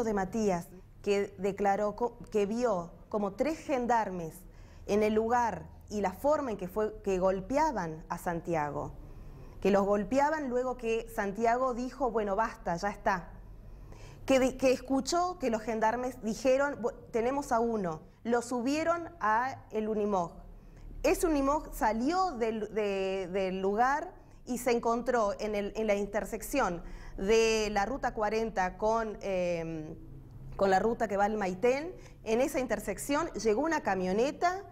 de Matías, que declaró que vio como 3 gendarmes en el lugar y la forma en que golpeaban a Santiago. Que los golpeaban luego que Santiago dijo, bueno, basta, ya está. Que escuchó que los gendarmes dijeron, tenemos a uno. Lo subieron a el Unimog. Ese Unimog salió del lugar y se encontró en la intersección de la ruta 40 con la ruta que va al Maitén. En esa intersección llegó una camioneta,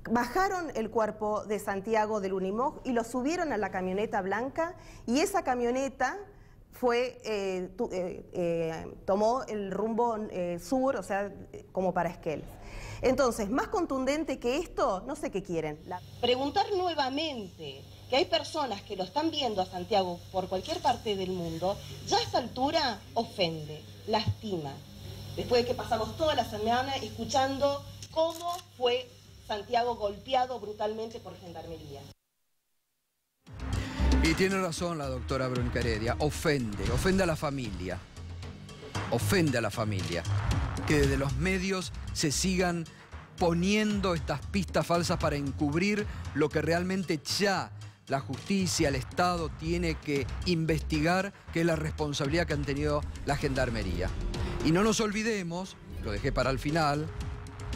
bajaron el cuerpo de Santiago del Unimog y lo subieron a la camioneta blanca, y esa camioneta tomó el rumbo sur, o sea, como para Esquel. Entonces, más contundente que esto, no sé qué quieren. Preguntar nuevamente que hay personas que lo están viendo a Santiago por cualquier parte del mundo, ya a esta altura ofende, lastima. Después de que pasamos toda la semana escuchando cómo fue Santiago golpeado brutalmente por Gendarmería. Y tiene razón la doctora Verónica Heredia, ofende a la familia. Ofende a la familia. Que desde los medios se sigan poniendo estas pistas falsas para encubrir lo que realmente ya la justicia, el Estado tiene que investigar, que es la responsabilidad que han tenido la Gendarmería. Y no nos olvidemos, lo dejé para el final,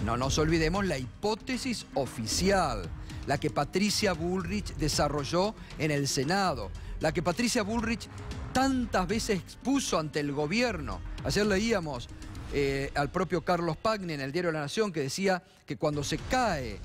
no nos olvidemos la hipótesis oficial, la que Patricia Bullrich desarrolló en el Senado, la que Patricia Bullrich tantas veces expuso ante el gobierno. Ayer leíamos al propio Carlos Pagni en el diario La Nación, que decía que cuando se cae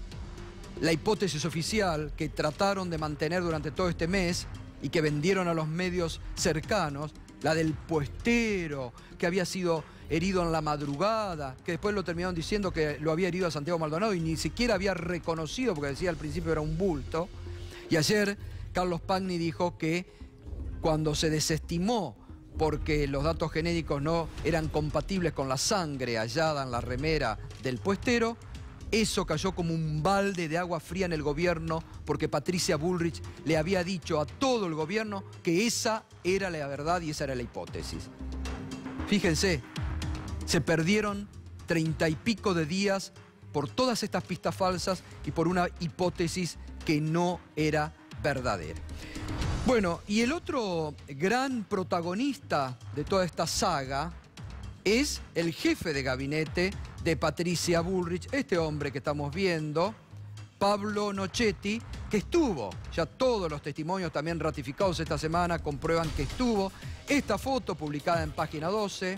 la hipótesis oficial que trataron de mantener durante todo este mes y que vendieron a los medios cercanos, la del puestero que había sido herido en la madrugada, que después lo terminaron diciendo que lo había herido a Santiago Maldonado y ni siquiera había reconocido, porque decía al principio era un bulto. Y ayer Carlos Pagni dijo que cuando se desestimó porque los datos genéticos no eran compatibles con la sangre hallada en la remera del puestero, eso cayó como un balde de agua fría en el gobierno, porque Patricia Bullrich le había dicho a todo el gobierno que esa era la verdad y esa era la hipótesis. Fíjense, se perdieron 30 y pico de días por todas estas pistas falsas y por una hipótesis que no era verdadera. Bueno, y el otro gran protagonista de toda esta saga es el jefe de gabinete de Patricia Bullrich, este hombre que estamos viendo, Pablo Nochetti, que estuvo, ya todos los testimonios también ratificados esta semana comprueban que estuvo. Esta foto publicada en Página 12,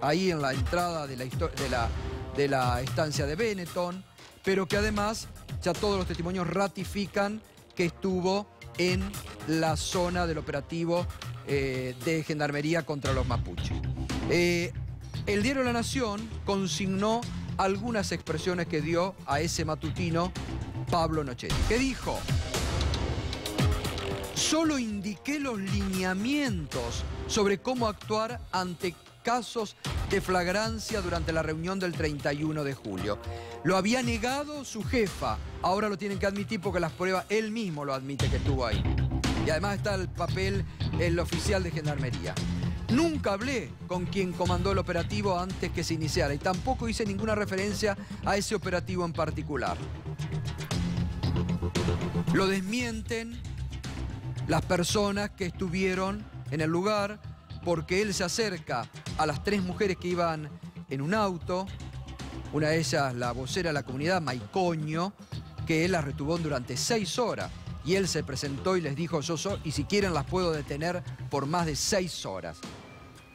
ahí en la entrada de la estancia de Benetton, pero que además ya todos los testimonios ratifican que estuvo en la zona del operativo de Gendarmería contra los mapuches. El diario La Nación consignó algunas expresiones que dio a ese matutino Pablo Nochetti, que dijo: solo indiqué los lineamientos sobre cómo actuar ante casos de flagrancia durante la reunión del 31 de julio. Lo había negado su jefa, ahora lo tienen que admitir porque las pruebas, él mismo lo admite que estuvo ahí. Y además está el papel, el oficial de Gendarmería. Nunca hablé con quien comandó el operativo antes que se iniciara y tampoco hice ninguna referencia a ese operativo en particular. Lo desmienten las personas que estuvieron en el lugar, porque él se acerca a las 3 mujeres que iban en un auto, una de ellas la vocera de la comunidad, Maicoño, que él las retuvo durante 6 horas. Y él se presentó y les dijo, yo soy, y si quieren las puedo detener por más de 6 horas.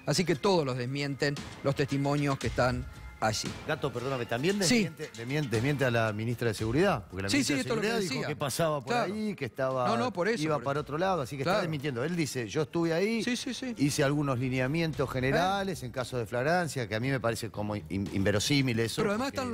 Así que todos los desmienten los testimonios que están allí. Gato, perdóname, ¿también desmiente a la ministra de Seguridad? Porque la ministra de Seguridad dijo que pasaba por ahí, que estaba, por eso, iba para otro lado, así que está desmintiendo. Él dice, yo estuve ahí, hice algunos lineamientos generales en caso de flagrancia, que a mí me parece como inverosímil eso. Pero además están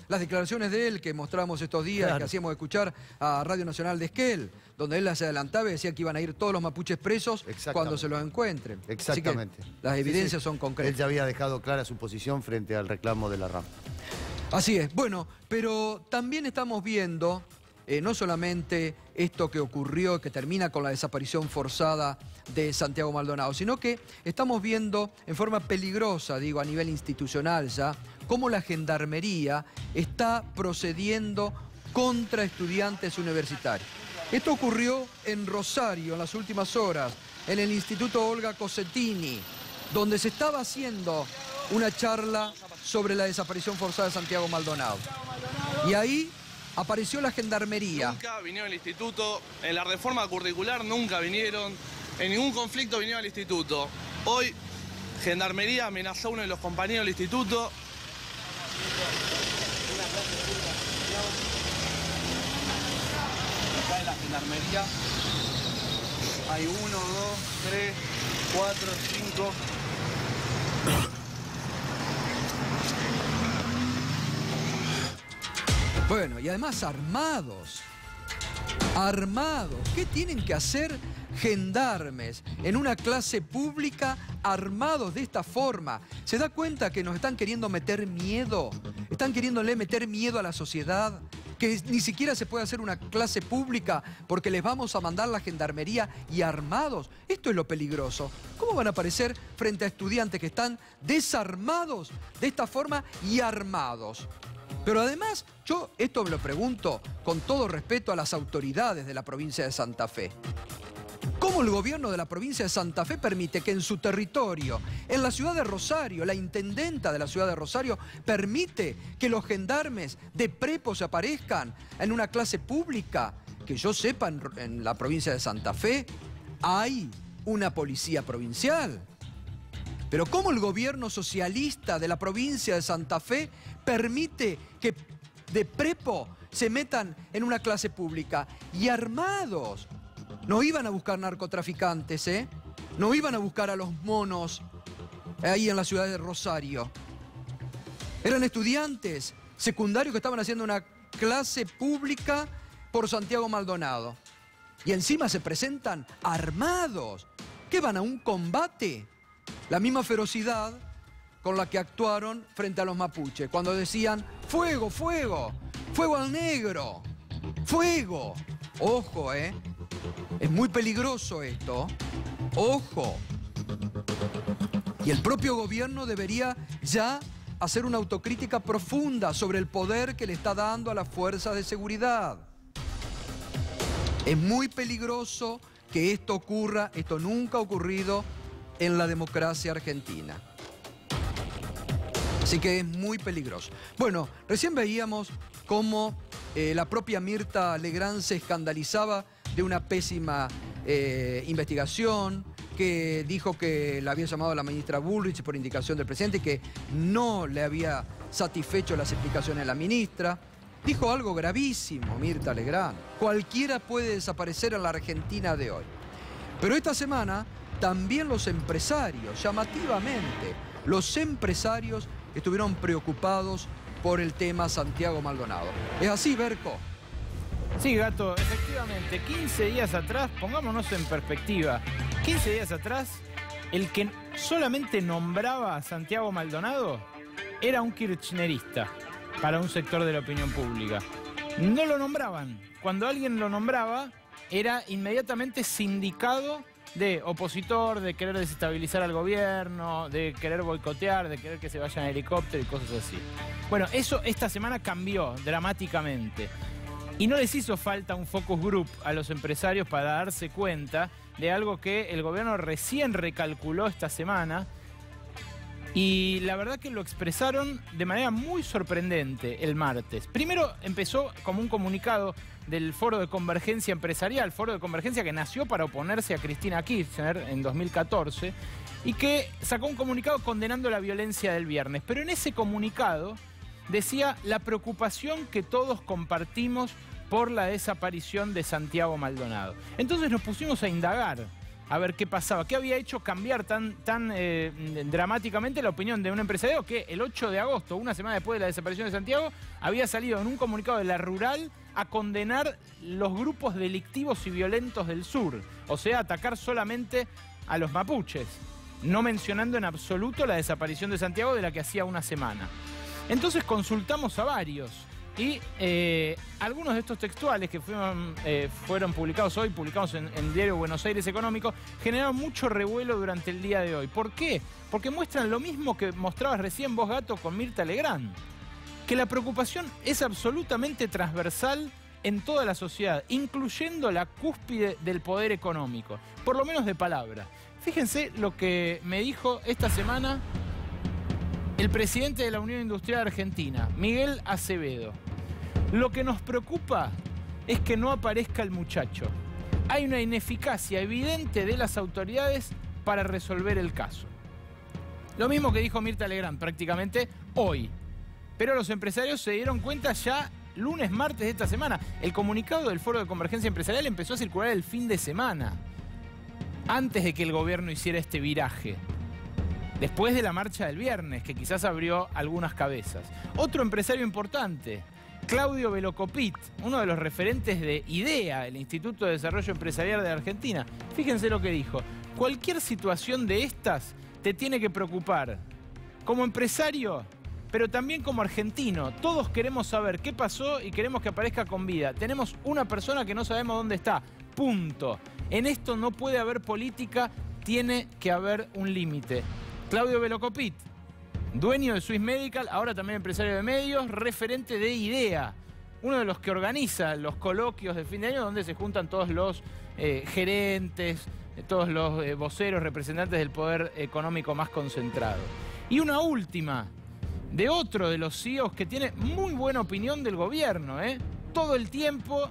las declaraciones de él que mostramos estos días, que hacíamos escuchar a Radio Nacional de Esquel, donde él se adelantaba y decía que iban a ir todos los mapuches presos cuando se los encuentren. Exactamente. Así que las evidencias son concretas. Él ya había dejado clara su posición frente al reclamo de la RAM. Así es. Bueno, pero también estamos viendo no solamente esto que ocurrió, que termina con la desaparición forzada de Santiago Maldonado, sino que estamos viendo en forma peligrosa, digo, a nivel institucional ya, cómo la Gendarmería está procediendo contra estudiantes universitarios. Esto ocurrió en Rosario en las últimas horas, en el Instituto Olga Cosentini, donde se estaba haciendo una charla sobre la desaparición forzada de Santiago Maldonado. Y ahí apareció la Gendarmería. Nunca vinieron al instituto, en la reforma curricular nunca vinieron, en ningún conflicto vinieron al instituto. Hoy, Gendarmería amenazó a uno de los compañeros del instituto. Acá en la Gendarmería hay 1, 2, 3, 4, 5... Bueno, y además armados. Armados. ¿Qué tienen que hacer gendarmes en una clase pública armados de esta forma? ¿Se da cuenta que nos están queriendo meter miedo? ¿Están queriéndole meter miedo a la sociedad? Que ni siquiera se puede hacer una clase pública porque les vamos a mandar la Gendarmería y armados. Esto es lo peligroso. ¿Cómo van a aparecer frente a estudiantes que están desarmados de esta forma y armados? Pero además, yo esto me lo pregunto con todo respeto a las autoridades de la provincia de Santa Fe. ¿Cómo el gobierno de la provincia de Santa Fe permite que en su territorio, en la ciudad de Rosario, la intendenta de la ciudad de Rosario, permite que los gendarmes de prepo se aparezcan en una clase pública? Que yo sepa, en la provincia de Santa Fe hay una policía provincial. Pero ¿cómo el gobierno socialista de la provincia de Santa Fe permite que de prepo se metan en una clase pública y armados? No iban a buscar narcotraficantes, ¿eh? No iban a buscar a los monos ahí en la ciudad de Rosario. Eran estudiantes secundarios que estaban haciendo una clase pública por Santiago Maldonado. Y encima se presentan armados. ¿Qué van a un combate? La misma ferocidad con la que actuaron frente a los mapuches, cuando decían, ¡fuego, fuego! ¡Fuego al negro! ¡Fuego! Ojo, ¿eh? Es muy peligroso esto. ¡Ojo! Y el propio gobierno debería ya hacer una autocrítica profunda sobre el poder que le está dando a las fuerzas de seguridad. Es muy peligroso que esto ocurra, esto nunca ha ocurrido en la democracia argentina. Así que es muy peligroso. Bueno, recién veíamos cómo la propia Mirta Legrand se escandalizaba de una pésima investigación, que dijo que la había llamado a la ministra Bullrich por indicación del presidente y que no le había satisfecho las explicaciones de la ministra. Dijo algo gravísimo, Mirta Legrand. Cualquiera puede desaparecer en la Argentina de hoy. Pero esta semana también los empresarios, llamativamente, los empresarios estuvieron preocupados por el tema Santiago Maldonado. ¿Es así, Berco? Sí, Gato, efectivamente, 15 días atrás, pongámonos en perspectiva, 15 días atrás, el que solamente nombraba a Santiago Maldonado era un kirchnerista para un sector de la opinión pública. No lo nombraban. Cuando alguien lo nombraba, era inmediatamente sindicado de opositor, de querer desestabilizar al gobierno, de querer boicotear, de querer que se vayan en helicóptero y cosas así. Bueno, eso esta semana cambió dramáticamente. Y no les hizo falta un focus group a los empresarios para darse cuenta de algo que el gobierno recién recalculó esta semana. Y la verdad que lo expresaron de manera muy sorprendente el martes. Primero empezó como un comunicado del Foro de Convergencia Empresarial, Foro de Convergencia que nació para oponerse a Cristina Kirchner en 2014 y que sacó un comunicado condenando la violencia del viernes. Pero en ese comunicado decía la preocupación que todos compartimos por la desaparición de Santiago Maldonado. Entonces nos pusimos a indagar a ver qué pasaba, qué había hecho cambiar tan dramáticamente la opinión de un empresario que el 8 de agosto, una semana después de la desaparición de Santiago, había salido en un comunicado de La Rural a condenar los grupos delictivos y violentos del sur, o sea, atacar solamente a los mapuches, no mencionando en absoluto la desaparición de Santiago de la que hacía una semana. Entonces consultamos a varios Y algunos de estos textuales que fueron publicados hoy, publicados en el diario Buenos Aires Económico, generaron mucho revuelo durante el día de hoy. ¿Por qué? Porque muestran lo mismo que mostrabas recién vos, Gato, con Mirta Legrand. Que la preocupación es absolutamente transversal en toda la sociedad, incluyendo la cúspide del poder económico, por lo menos de palabra. Fíjense lo que me dijo esta semana el presidente de la Unión Industrial Argentina, Miguel Acevedo. Lo que nos preocupa es que no aparezca el muchacho. Hay una ineficacia evidente de las autoridades para resolver el caso. Lo mismo que dijo Mirta Legrand prácticamente hoy. Pero los empresarios se dieron cuenta ya lunes, martes de esta semana. El comunicado del Foro de Convergencia Empresarial empezó a circular el fin de semana, antes de que el gobierno hiciera este viraje. Después de la marcha del viernes, que quizás abrió algunas cabezas. Otro empresario importante, Claudio Velocopit, uno de los referentes de IDEA, el Instituto de Desarrollo Empresarial de Argentina. Fíjense lo que dijo. Cualquier situación de estas te tiene que preocupar. Como empresario, pero también como argentino. Todos queremos saber qué pasó y queremos que aparezca con vida. Tenemos una persona que no sabemos dónde está. Punto. En esto no puede haber política, tiene que haber un límite. Claudio Velocopit, dueño de Swiss Medical, ahora también empresario de medios, referente de IDEA, uno de los que organiza los coloquios de fin de año donde se juntan todos los gerentes, todos los voceros, representantes del poder económico más concentrado. Y una última, de otro de los CEOs que tiene muy buena opinión del gobierno, todo el tiempo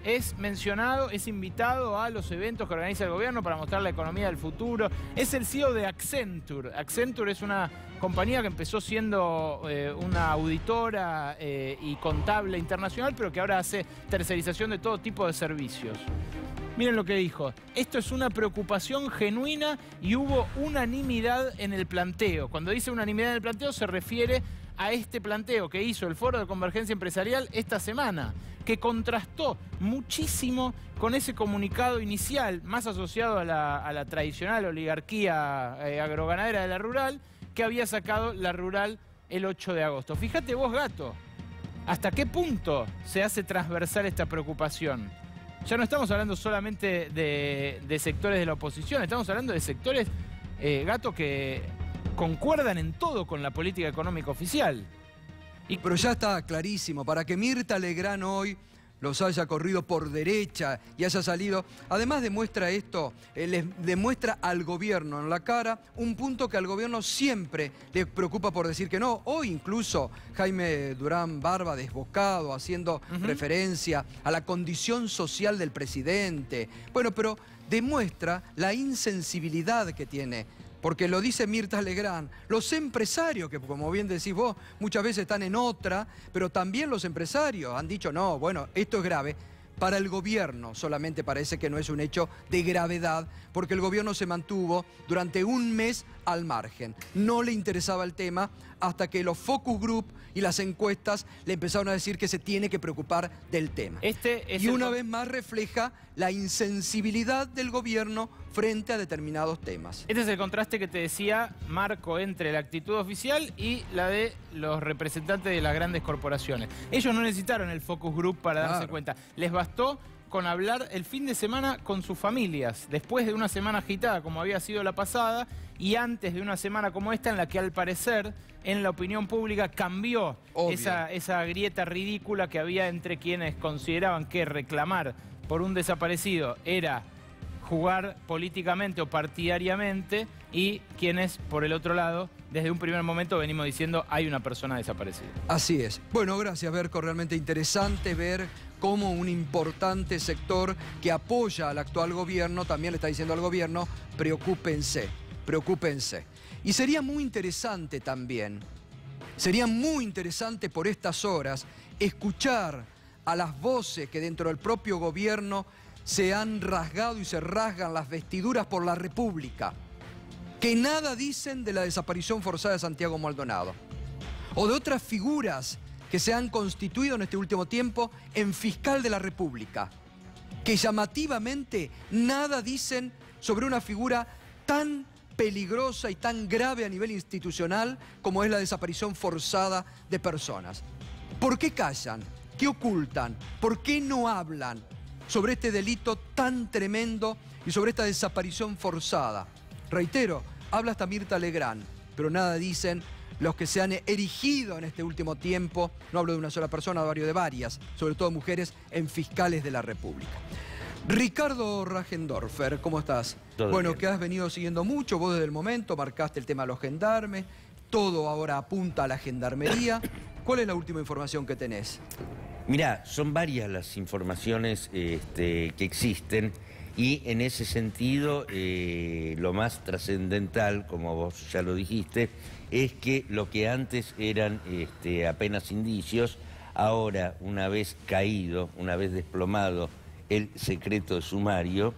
es mencionado, es invitado a los eventos que organiza el gobierno para mostrar la economía del futuro. Es el CEO de Accenture. Accenture es una compañía que empezó siendo una auditora y contable internacional, pero que ahora hace tercerización de todo tipo de servicios. Miren lo que dijo. Esto es una preocupación genuina y hubo unanimidad en el planteo. Cuando dice unanimidad en el planteo se refiere a este planteo que hizo el Foro de Convergencia Empresarial esta semana, que contrastó muchísimo con ese comunicado inicial, más asociado a la tradicional oligarquía agroganadera de la rural, que había sacado la rural el 8 de agosto. Fíjate vos, Gato, hasta qué punto se hace transversal esta preocupación. Ya no estamos hablando solamente de sectores de la oposición, estamos hablando de sectores, Gato, que concuerdan en todo con la política económica oficial. Pero ya está clarísimo, para que Mirta Legrand hoy los haya corrido por derecha y haya salido, además demuestra esto, les demuestra al gobierno en la cara un punto que al gobierno siempre le preocupa por decir que no. Hoy incluso Jaime Durán Barba desbocado, haciendo referencia a la condición social del presidente. Bueno, pero demuestra la insensibilidad que tiene. Porque lo dice Mirta Legrand, los empresarios, que como bien decís vos, muchas veces están en otra, pero también los empresarios han dicho, no, bueno, esto es grave. Para el gobierno solamente parece que no es un hecho de gravedad, porque el gobierno se mantuvo durante un mes al margen. No le interesaba el tema hasta que los focus group y las encuestas le empezaron a decir que se tiene que preocupar del tema. Y una vez más refleja la insensibilidad del gobierno frente a determinados temas. Este es el contraste que te decía, Marco, entre la actitud oficial y la de los representantes de las grandes corporaciones. Ellos no necesitaron el focus group para darse cuenta. Les bastó con hablar el fin de semana con sus familias, después de una semana agitada como había sido la pasada y antes de una semana como esta en la que al parecer en la opinión pública cambió esa grieta ridícula que había entre quienes consideraban que reclamar por un desaparecido era jugar políticamente o partidariamente y quienes, por el otro lado, desde un primer momento venimos diciendo hay una persona desaparecida. Así es. Bueno, gracias, Berco. Realmente interesante ver cómo un importante sector que apoya al actual gobierno también le está diciendo al gobierno, preocúpense, preocúpense. Y sería muy interesante también, sería muy interesante por estas horas escuchar a las voces que dentro del propio gobierno se han rasgado y se rasgan las vestiduras por la República, que nada dicen de la desaparición forzada de Santiago Maldonado, o de otras figuras que se han constituido en este último tiempo en fiscal de la República, que llamativamente nada dicen sobre una figura tan peligrosa y tan grave a nivel institucional como es la desaparición forzada de personas. ¿Por qué callan? ¿Qué ocultan? ¿Por qué no hablan sobre este delito tan tremendo y sobre esta desaparición forzada? Reitero, habla hasta Mirta Legrand, pero nada dicen los que se han erigido en este último tiempo, no hablo de una sola persona, hablo de varias, sobre todo mujeres, en fiscales de la República. Ricardo Rajendorfer, ¿cómo estás? Bueno, bien. Que has venido siguiendo mucho, vos desde el momento marcaste el tema de los gendarmes, todo ahora apunta a la gendarmería. ¿Cuál es la última información que tenés? Mirá, son varias las informaciones que existen y en ese sentido lo más trascendental, como vos ya lo dijiste, es que lo que antes eran apenas indicios, ahora una vez caído, una vez desplomado el secreto de sumario,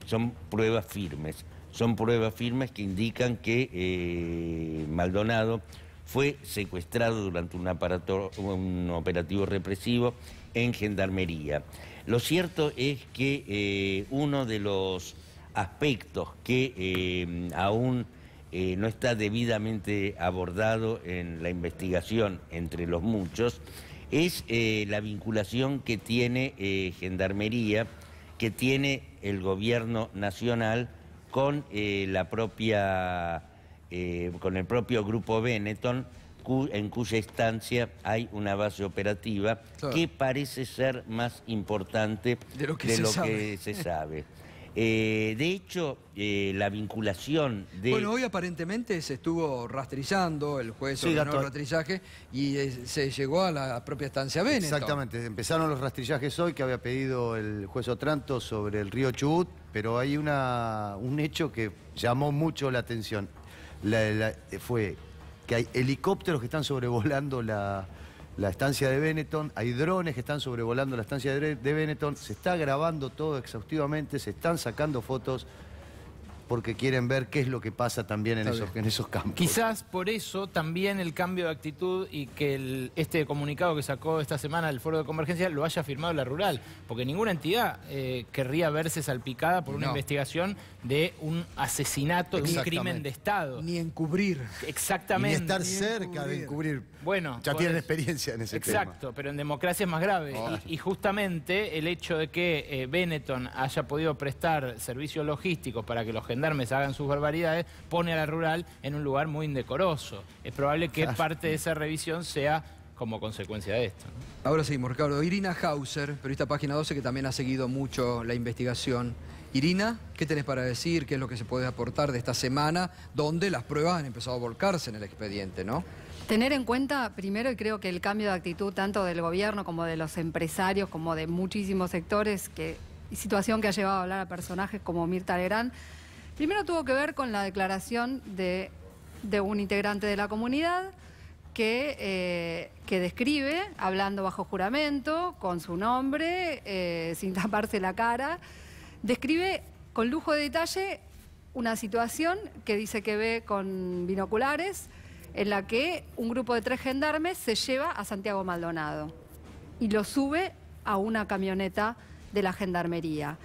son pruebas firmes. Son pruebas firmes que indican que Maldonado fue secuestrado durante un operativo represivo en Gendarmería. Lo cierto es que uno de los aspectos que aún no está debidamente abordado en la investigación entre los muchos es la vinculación que tiene Gendarmería, que tiene el gobierno nacional con con el propio Grupo Benetton, en cuya instancia hay una base operativa, claro, que parece ser más importante de lo que se sabe. De hecho, la vinculación de... Bueno, hoy aparentemente se estuvo rastrillando, el juez ordenó el rastrillaje y se llegó a la propia estancia Benetton. Exactamente, empezaron los rastrillajes hoy que había pedido el juez Otranto sobre el río Chubut, pero hay un hecho que llamó mucho la atención. Fue que hay helicópteros que están sobrevolando la estancia de Benetton, hay drones que están sobrevolando la estancia de Benetton, se está grabando todo exhaustivamente, se están sacando fotos porque quieren ver qué es lo que pasa también en esos campos. Quizás por eso también el cambio de actitud y que este comunicado que sacó esta semana el Foro de Convergencia lo haya firmado la Rural, porque ninguna entidad querría verse salpicada por una investigación de un asesinato, de un crimen de Estado. Ni encubrir. Exactamente. Ni estar cerca de encubrir. Bueno, ya tienen experiencia en ese tema. Exacto, pero en democracia es más grave. Y justamente el hecho de que Benetton haya podido prestar servicios logísticos para que los gendarmes hagan sus barbaridades, pone a la Rural en un lugar muy indecoroso. Es probable que parte de esa revisión sea como consecuencia de esto, ¿no? Ahora seguimos, Ricardo. Irina Hauser, periodista Página 12, que también ha seguido mucho la investigación. Irina, ¿qué tenés para decir? ¿Qué es lo que se puede aportar de esta semana donde las pruebas han empezado a volcarse en el expediente, ¿no? Tener en cuenta, primero, y creo que el cambio de actitud tanto del gobierno como de los empresarios, como de muchísimos sectores, situación que ha llevado a hablar a personajes como Mirta Legrand, primero tuvo que ver con la declaración de un integrante de la comunidad que describe, hablando bajo juramento, con su nombre, sin taparse la cara, describe con lujo de detalle una situación que dice que ve con binoculares, en la que un grupo de 3 gendarmes se lleva a Santiago Maldonado y lo sube a una camioneta de la Gendarmería.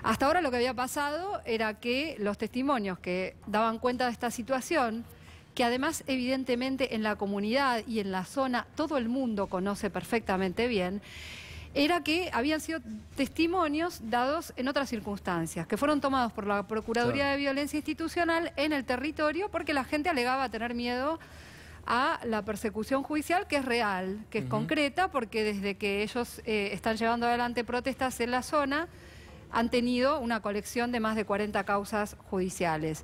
Hasta ahora lo que había pasado era que los testimonios que daban cuenta de esta situación, que además evidentemente en la comunidad y en la zona todo el mundo conoce perfectamente bien, era que habían sido testimonios dados en otras circunstancias, que fueron tomados por la Procuraduría de Violencia Institucional en el territorio porque la gente alegaba tener miedo a la persecución judicial, que es real, que es concreta, porque desde que ellos están llevando adelante protestas en la zona, han tenido una colección de más de 40 causas judiciales.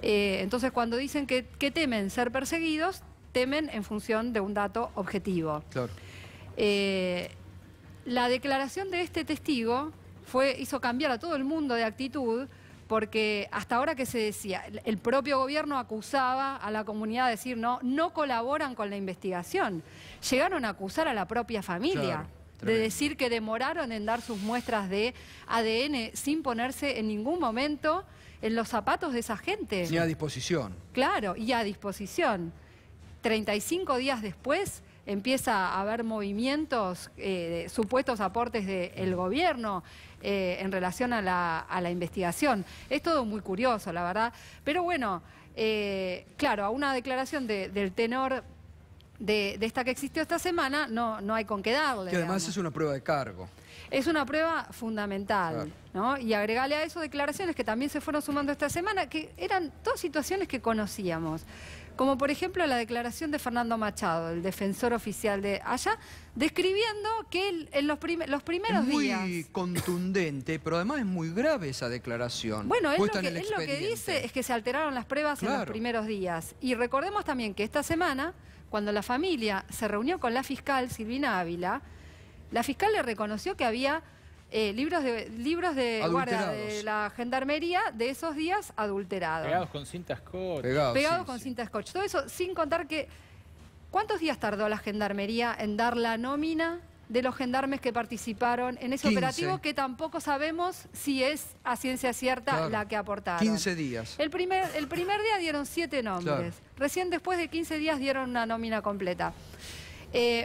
Entonces, cuando dicen que temen ser perseguidos, temen en función de un dato objetivo. Claro. La declaración de este testigo hizo cambiar a todo el mundo de actitud, porque hasta ahora que se decía, el propio gobierno acusaba a la comunidad de decir no colaboran con la investigación. Llegaron a acusar a la propia familia, de decir que demoraron en dar sus muestras de ADN sin ponerse en ningún momento en los zapatos de esa gente. Y a disposición. Claro, y a disposición. 35 días después empieza a haber movimientos, supuestos aportes del gobierno en relación a la investigación. Es todo muy curioso, la verdad. Pero bueno, claro, a una declaración del tenor de esta que existió esta semana, no hay con qué darle. Que además digamos. es una prueba de cargo. Es una prueba fundamental, ¿no? Y agregarle a eso declaraciones que también se fueron sumando esta semana, que eran todas situaciones que conocíamos. Como por ejemplo la declaración de Fernando Machado, el defensor oficial de allá, describiendo que él, en los primeros días... Es muy contundente, pero además es muy grave esa declaración. Bueno, él puesta lo en el que expediente. dice es que se alteraron las pruebas en los Claro. primeros días. Y recordemos también que esta semana, cuando la familia se reunió con la fiscal Silvina Ávila, la fiscal le reconoció que había libros de guardia de la gendarmería de esos días adulterados. Pegados con cinta scotch. Pegados con cinta scotch. Todo eso sin contar que... ¿Cuántos días tardó la gendarmería en dar la nómina de los gendarmes que participaron en ese 15. operativo que tampoco sabemos si es a ciencia cierta Claro. la que aportaron? 15 días. El primer día dieron 7 nombres. Claro. Recién después de 15 días dieron una nómina completa.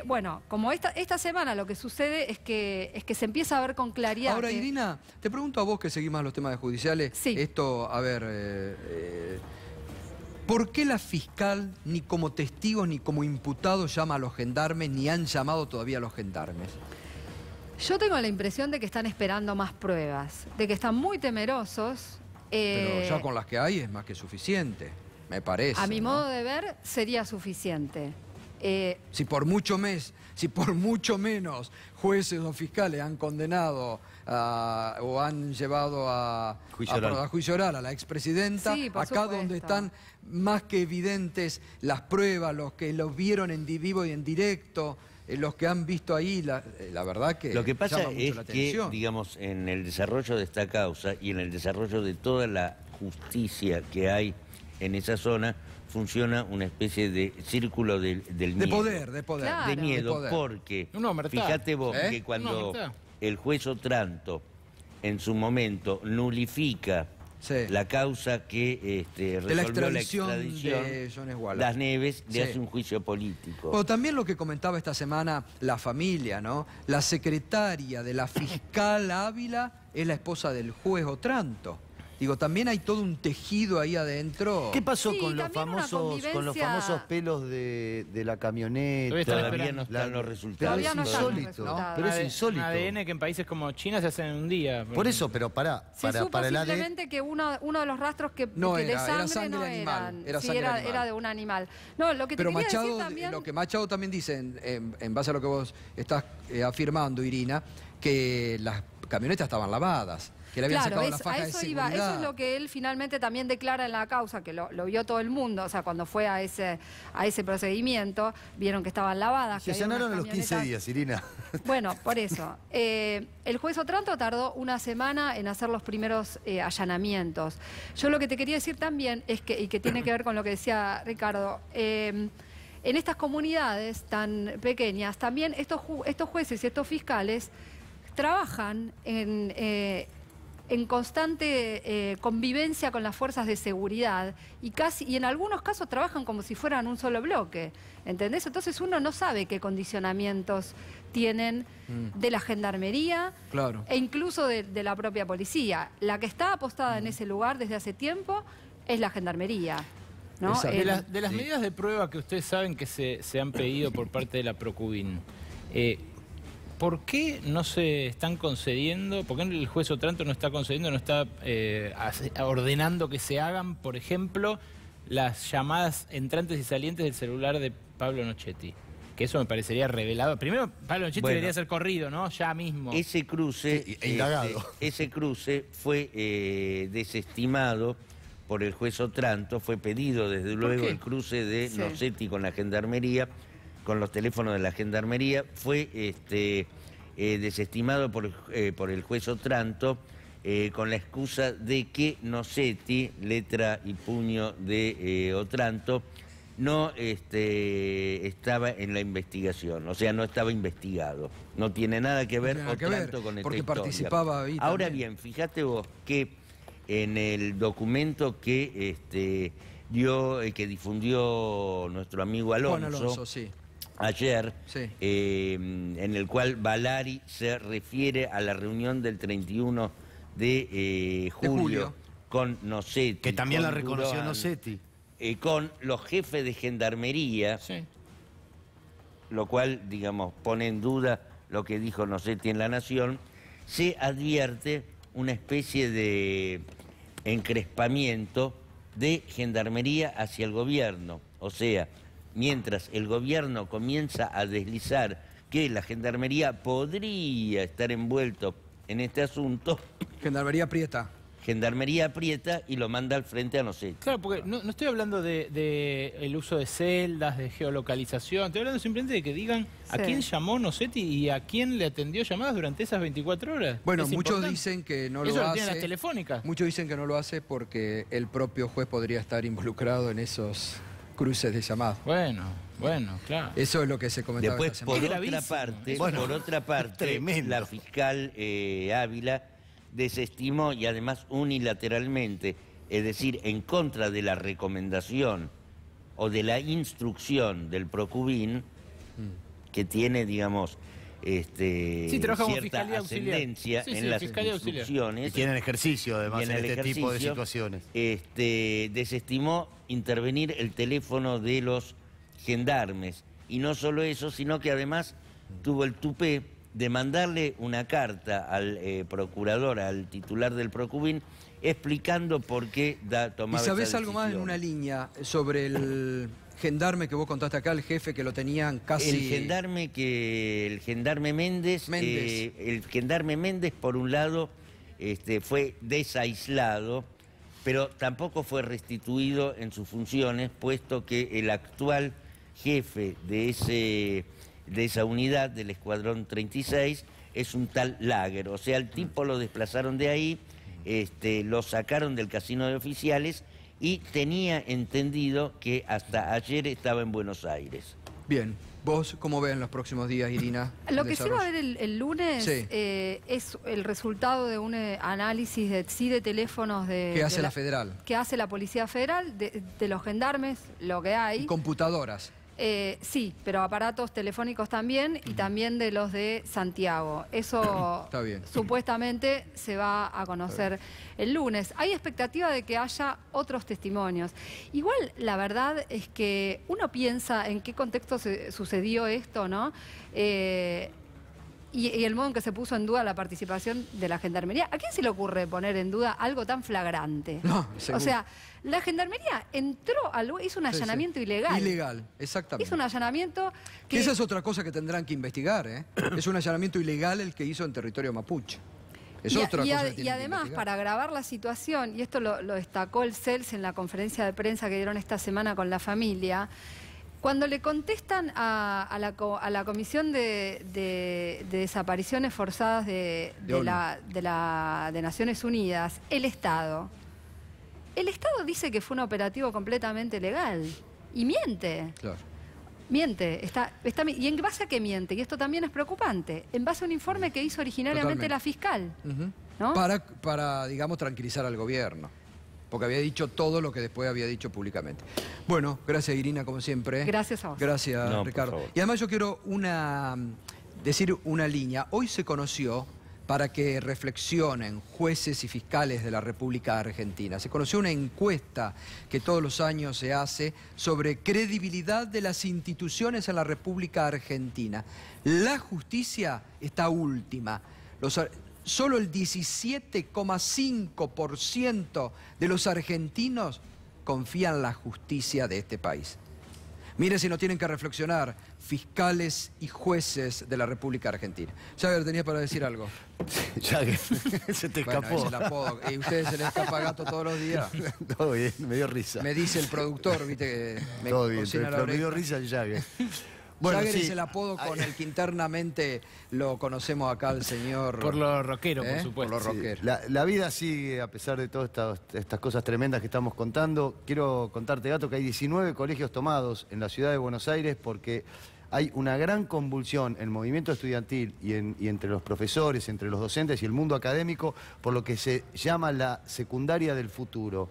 Bueno, como esta semana lo que sucede es que se empieza a ver con claridad. Ahora, Irina, te pregunto a vos que seguís más los temas judiciales. Sí. Esto, a ver, ¿por qué la fiscal ni como testigos ni como imputados llama a los gendarmes ni han llamado todavía a los gendarmes? Yo tengo la impresión de que están esperando más pruebas, de que están muy temerosos. Pero ya con las que hay es más que suficiente, me parece. A mi ¿no? modo de ver, sería suficiente. Si por mucho menos jueces o fiscales han condenado o han llevado a juicio oral a la expresidenta, Sí, por acá supuesto. donde están más que evidentes las pruebas, los que los vieron en vivo y en directo, los que han visto ahí, la verdad que Lo que pasa llama mucho es la que, atención. digamos, en el desarrollo de esta causa y en el desarrollo de toda la justicia que hay en esa zona, funciona una especie de círculo del miedo. De poder. Claro. De miedo, poder. porque Una omertad. fíjate vos ¿Eh? que cuando Una omertad. el juez Otranto en su momento nulifica Sí. la causa que resolvió la extradición extradición, de Jones Wallace. Las Neves le Sí. hace un juicio político. Pero también lo que comentaba esta semana la familia, ¿no? La secretaria de la fiscal Ávila es la esposa del juez Otranto. Digo, también hay todo un tejido ahí adentro. ¿Qué pasó Sí, con los también una convivencia- famosos pelos de la camioneta? Todavía están Todavía esperando. no están los resultados. Pero Todavía es no están los insólito, resultados. pero es insólito. Un ADN que en países como China se hacen en un día. Por eso, pero para Se supo el ADN... simplemente que uno de los rastros que No de era, era sangre sangre no animal, eran. era Sí, sangre animal. era de un animal. No, lo que te Pero quería Machado, decir también... lo que Machado también dice, en base a lo que vos estás afirmando, Irina, que las camionetas estaban lavadas, que le habían Claro, sacado la faja de eso seguridad. iba. Eso es lo que él finalmente también declara en la causa, que lo vio todo el mundo, o sea, cuando fue a ese procedimiento, vieron que estaban lavadas. Se que había allanaron a unas los 15 camionetas. días, Irina. Bueno, por eso. El juez Otranto tardó una semana en hacer los primeros allanamientos. Yo lo que te quería decir también es que, y que tiene que ver con lo que decía Ricardo, en estas comunidades tan pequeñas, también estos jueces y estos fiscales trabajan en constante convivencia con las fuerzas de seguridad y en algunos casos trabajan como si fueran un solo bloque, ¿entendés? Entonces uno no sabe qué condicionamientos tienen de la gendarmería Claro. e incluso de la propia policía. La que está apostada en ese lugar desde hace tiempo es la gendarmería, ¿no? Exacto. De las medidas de prueba que ustedes saben que se han pedido por parte de la Procubin, ¿por qué no se están concediendo? ¿Por qué el juez Otranto no está concediendo, no está ordenando que se hagan, por ejemplo, las llamadas entrantes y salientes del celular de Pablo Nochetti? Que eso me parecería revelado. Primero, Pablo Nochetti debería ser corrido, ¿no? Ya mismo. Ese cruce, Sí, indagado. ese cruce fue desestimado por el juez Otranto, fue pedido desde luego qué? el cruce de Sí. Nochetti con la gendarmería, con los teléfonos de la gendarmería, fue desestimado por el juez Otranto con la excusa de que Nochetti, letra y puño de Otranto, no estaba en la investigación, o sea, no estaba investigado. No tiene nada que ver tiene nada que ver, Otranto con esta porque historia. participaba ahí Ahora también. bien, fíjate vos que en el documento que que difundió nuestro amigo Juan Alonso, Alonso, sí. ayer, Sí. en el cual Valari se refiere a la reunión del 31 de julio con Nochetti. Que también con la reconoció Durán, Nochetti. con los jefes de gendarmería, Sí. lo cual, digamos, pone en duda lo que dijo Nosetti en La Nación, se advierte una especie de encrespamiento de Gendarmería hacia el gobierno. O sea, mientras el gobierno comienza a deslizar que la Gendarmería podría estar envuelto en este asunto, Gendarmería aprieta. Gendarmería aprieta y lo manda al frente a Nosetti. Claro, porque no estoy hablando de el uso de celdas, de geolocalización, estoy hablando simplemente de que digan a quién llamó Nosetti y a quién le atendió llamadas durante esas 24 horas. Bueno, muchos dicen que no lo hace. Eso lo tienen las telefónicas. Muchos dicen que no lo hace porque el propio juez podría estar involucrado en esos cruces de llamadas. Bueno, claro. Eso es lo que se comentaba Después, esta por semana. otra parte, la fiscal Ávila desestimó, y además unilateralmente, es decir, en contra de la recomendación o de la instrucción del Procubín, que tiene, digamos, cierta ascendencia en las instrucciones. Y tienen ejercicio, además, en este tipo de situaciones. Desestimó intervenir el teléfono de los gendarmes. Y no solo eso, sino que además tuvo el tupé de mandarle una carta al procurador, al titular del Procubín, explicando por qué tomaba esa decisión. ¿Y sabés algo más en una línea sobre el gendarme que vos contaste acá, el jefe que lo tenían casi... El gendarme Méndez, por un lado, fue desaislado, pero tampoco fue restituido en sus funciones, puesto que el actual jefe de esa unidad, del Escuadrón 36, es un tal Lager. O sea, el tipo lo desplazaron de ahí, lo sacaron del casino de oficiales y tenía entendido que hasta ayer estaba en Buenos Aires. Bien. ¿Vos cómo ven los próximos días, Irina? Lo que sí va a ver el lunes es el resultado de un análisis de teléfonos ¿Qué hace la Federal? Que hace la Policía Federal, de los gendarmes, lo que hay. ¿Y computadoras? Sí, pero aparatos telefónicos también y también de los de Santiago. Eso está bien. Supuestamente se va a conocer el lunes. Hay expectativa de que haya otros testimonios. Igual la verdad es que uno piensa en qué contexto sucedió esto, ¿no? Y el modo en que se puso en duda la participación de la Gendarmería. ¿A quién se le ocurre poner en duda algo tan flagrante? No, seguro. O sea, la Gendarmería entró, hizo un allanamiento ilegal. Ilegal, exactamente. Hizo un allanamiento que... Esa es otra cosa que tendrán que investigar, ¿eh? Es un allanamiento ilegal el que hizo en territorio mapuche. Es otra cosa que y además, para agravar la situación, y esto lo destacó el CELS en la conferencia de prensa que dieron esta semana con la familia, cuando le contestan a la Comisión de Desapariciones Forzadas de Naciones Unidas, el Estado dice que fue un operativo completamente legal y miente. Claro. Miente. ¿Y en base a qué miente? Y esto también es preocupante. En base a un informe que hizo originariamente la fiscal. ¿No? Para, digamos, tranquilizar al gobierno. Porque había dicho todo lo que después había dicho públicamente. Bueno, gracias Irina, como siempre. Gracias a vos. Gracias, Ricardo. Y además yo quiero decir una línea. Hoy se conoció, para que reflexionen jueces y fiscales de la República Argentina, se conoció una encuesta que todos los años se hace sobre credibilidad de las instituciones en la República Argentina. La justicia está última. Solo el 17,5% de los argentinos confían en la justicia de este país. Miren si no tienen que reflexionar fiscales y jueces de la República Argentina. Jagger, tenías para decir algo. Jagger, se te escapó. Bueno, es el apodo. ¿Y ustedes se les escapa Gato todos los días? Todo bien, me dio risa. Me dice el productor, viste, que me todo bien, cocina la pero oreja. me dio risa el Jagger. Bueno, Jagger es el apodo con el que internamente lo conocemos acá al señor... Por lo rockero, por supuesto. Por lo rockero. La vida sigue, a pesar de todas estas cosas tremendas que estamos contando. Quiero contarte, Gato, que hay 19 colegios tomados en la ciudad de Buenos Aires porque hay una gran convulsión en el movimiento estudiantil y entre los profesores, entre los docentes y el mundo académico por lo que se llama la secundaria del futuro.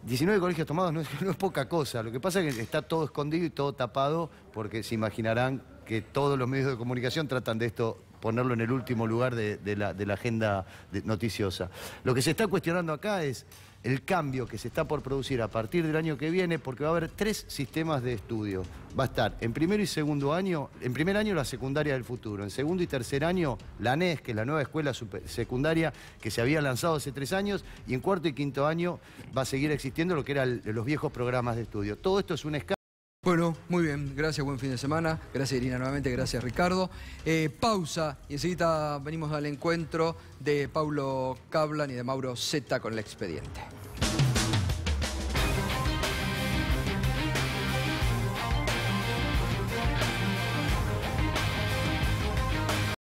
19 colegios tomados no es poca cosa. Lo que pasa es que está todo escondido y todo tapado porque se imaginarán que todos los medios de comunicación tratan de esto ponerlo en el último lugar de la agenda noticiosa. Lo que se está cuestionando acá es el cambio que se está por producir a partir del año que viene, porque va a haber 3 sistemas de estudio. Va a estar en primero y segundo año, en primer año la secundaria del futuro, en segundo y tercer año la ANES, que es la nueva escuela secundaria que se había lanzado hace 3 años, y en cuarto y quinto año va a seguir existiendo lo que eran los viejos programas de estudio. Todo esto es un escándalo. Bueno, muy bien, gracias, buen fin de semana. Gracias Irina nuevamente, gracias Ricardo. Pausa y enseguida venimos al encuentro de Paulo Cablan y de Mauro Zeta con el expediente.